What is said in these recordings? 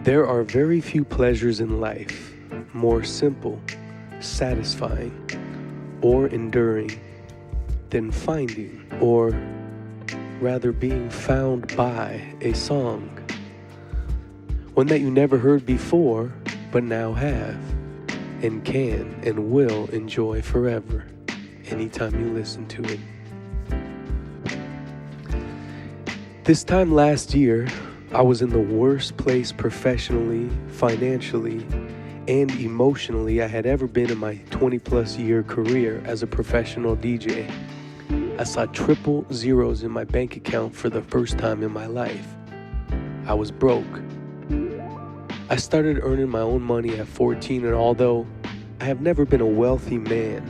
There are very few pleasures in life more simple, satisfying, or enduring than finding, or rather being found by, a song. One that you never heard before, but now have, and can and will enjoy forever, anytime you listen to it. This time last year, I was in the worst place professionally, financially, and emotionally I had ever been in my 20 plus year career as a professional DJ. I saw triple zeros in my bank account for the first time in my life. I was broke. I started earning my own money at 14, and although I have never been a wealthy man,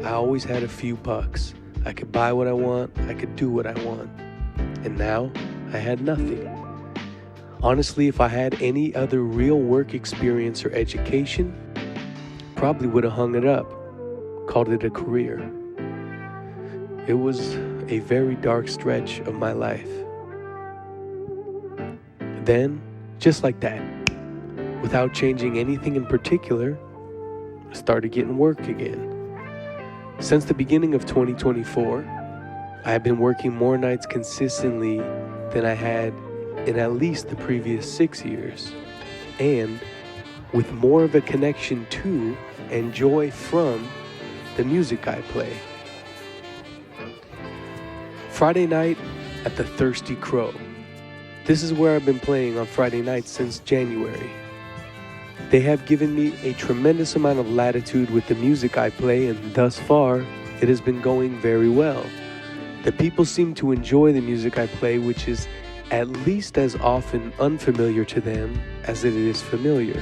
I always had a few bucks. I could buy what I want, I could do what I want. And now, I had nothing. Honestly, if I had any other real work experience or education, probably would have hung it up, called it a career. It was a very dark stretch of my life. Then, just like that, without changing anything in particular, I started getting work again. Since the beginning of 2024, I have been working more nights consistently than I had in at least the previous 6 years, and with more of a connection to and joy from the music I play. Friday night at the Thirsty Crow. This is where I've been playing on Friday nights since January. They have given me a tremendous amount of latitude with the music I play, and thus far, it has been going very well. The people seem to enjoy the music I play, which is at least as often unfamiliar to them as it is familiar.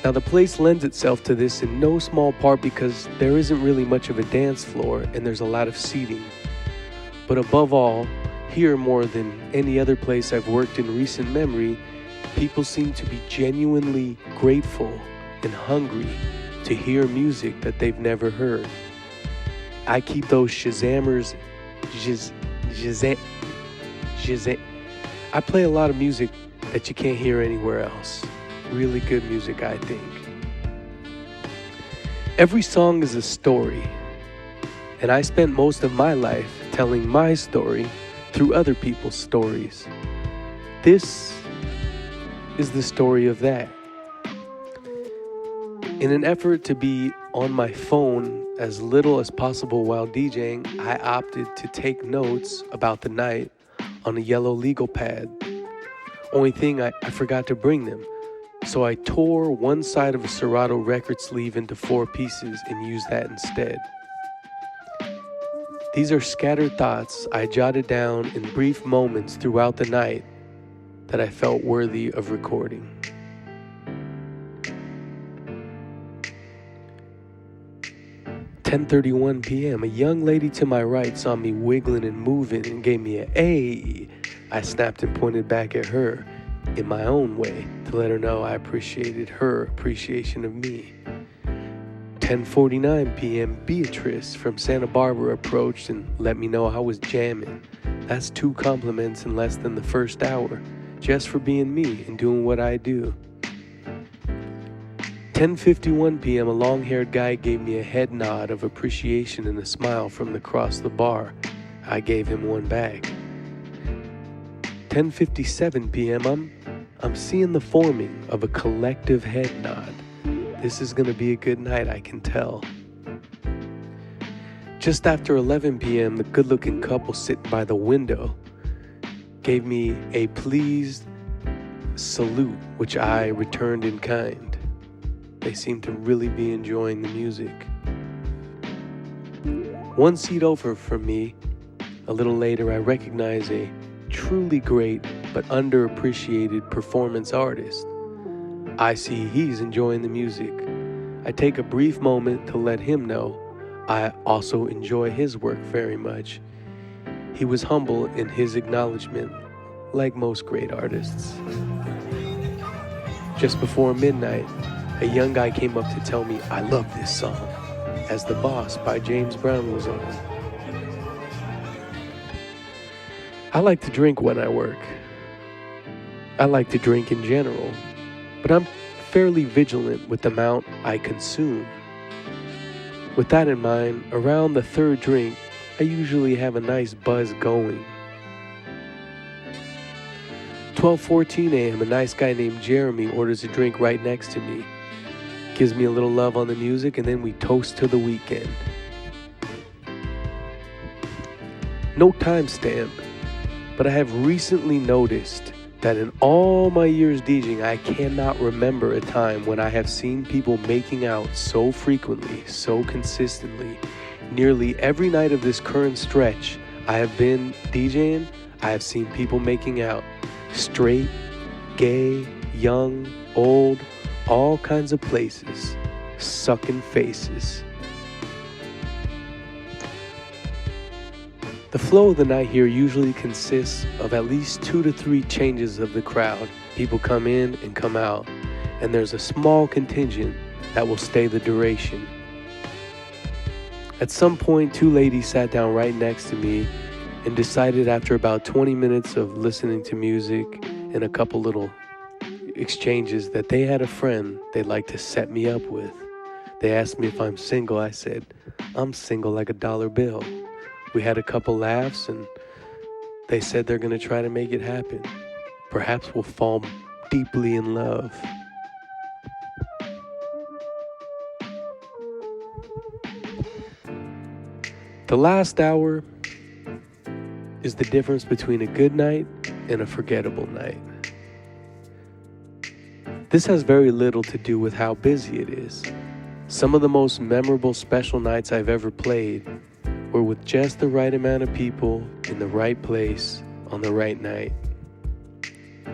Now, the place lends itself to this in no small part because there isn't really much of a dance floor and there's a lot of seating. But above all, here more than any other place I've worked in recent memory, people seem to be genuinely grateful and hungry to hear music that they've never heard. I keep those Shazammers, I play a lot of music that you can't hear anywhere else. Really good music, I think. Every song is a story, and I spent most of my life telling my story through other people's stories. This is the story of that. In an effort to be on my phone as little as possible while DJing, I opted to take notes about the night on a yellow legal pad. Only thing, I forgot to bring them. So I tore one side of a Serato record sleeve into 4 pieces and used that instead. These are scattered thoughts I jotted down in brief moments throughout the night that I felt worthy of recording. "10:31 p.m. A young lady to my right saw me wiggling and moving and gave me a "Hey." I snapped and pointed back at her in my own way to let her know I appreciated her appreciation of me. 10:49 p.m. Beatrice from Santa Barbara approached and let me know I was jamming. That's 2 compliments in less than the first hour, just for being me and doing what I do. 10:51 p.m. A long-haired guy gave me a head nod of appreciation and a smile from across the bar. I gave him one back. 10:57 p.m. I'm seeing the forming of a collective head nod. This is gonna be a good night, I can tell. Just after 11 p.m., the good-looking couple sitting by the window gave me a pleased salute, which I returned in kind. They seemed to really be enjoying the music. 1 seat over from me, a little later, I recognize a truly great but underappreciated performance artist. I see he's enjoying the music. I take a brief moment to let him know I also enjoy his work very much. He was humble in his acknowledgement, like most great artists. Just before midnight, a young guy came up to tell me I love this song, as The Boss by James Brown was on. I like to drink when I work. I like to drink in general, but I'm fairly vigilant with the amount I consume. With that in mind, around the third drink, I usually have a nice buzz going. 12:14 a.m., a nice guy named Jeremy orders a drink right next to me, gives me a little love on the music, and then we toast to the weekend. No timestamp, but I have recently noticed that in all my years DJing, I cannot remember a time when I have seen people making out so frequently, so consistently. Nearly every night of this current stretch I have been DJing, I have seen people making out. Straight, gay, young, old, all kinds of places, sucking faces. The flow of the night here usually consists of at least 2 to 3 changes of the crowd. People come in and come out, and there's a small contingent that will stay the duration. At some point, 2 ladies sat down right next to me and decided after about 20 minutes of listening to music and a couple little exchanges that they had a friend they'd like to set me up with. They asked me if I'm single. I said, I'm single like a dollar bill. We had a couple laughs and they said they're going to try to make it happen. Perhaps we'll fall deeply in love. The last hour is the difference between a good night and a forgettable night. This has very little to do with how busy it is. Some of the most memorable special nights I've ever played were with just the right amount of people in the right place on the right night.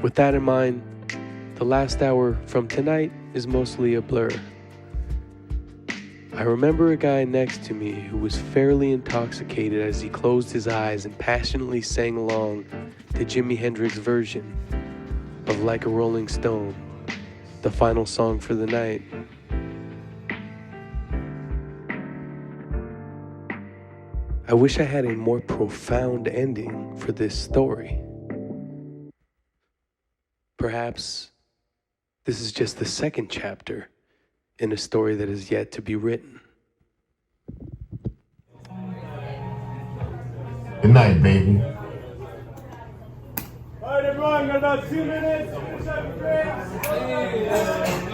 With that in mind, the last hour from tonight is mostly a blur. I remember a guy next to me who was fairly intoxicated as he closed his eyes and passionately sang along to Jimi Hendrix's version of Like a Rolling Stone, the final song for the night. I wish I had a more profound ending for this story. Perhaps this is just the second chapter in a story that is yet to be written. Good night, baby. All right, everyone, got about 2 minutes. Finish up your drinks.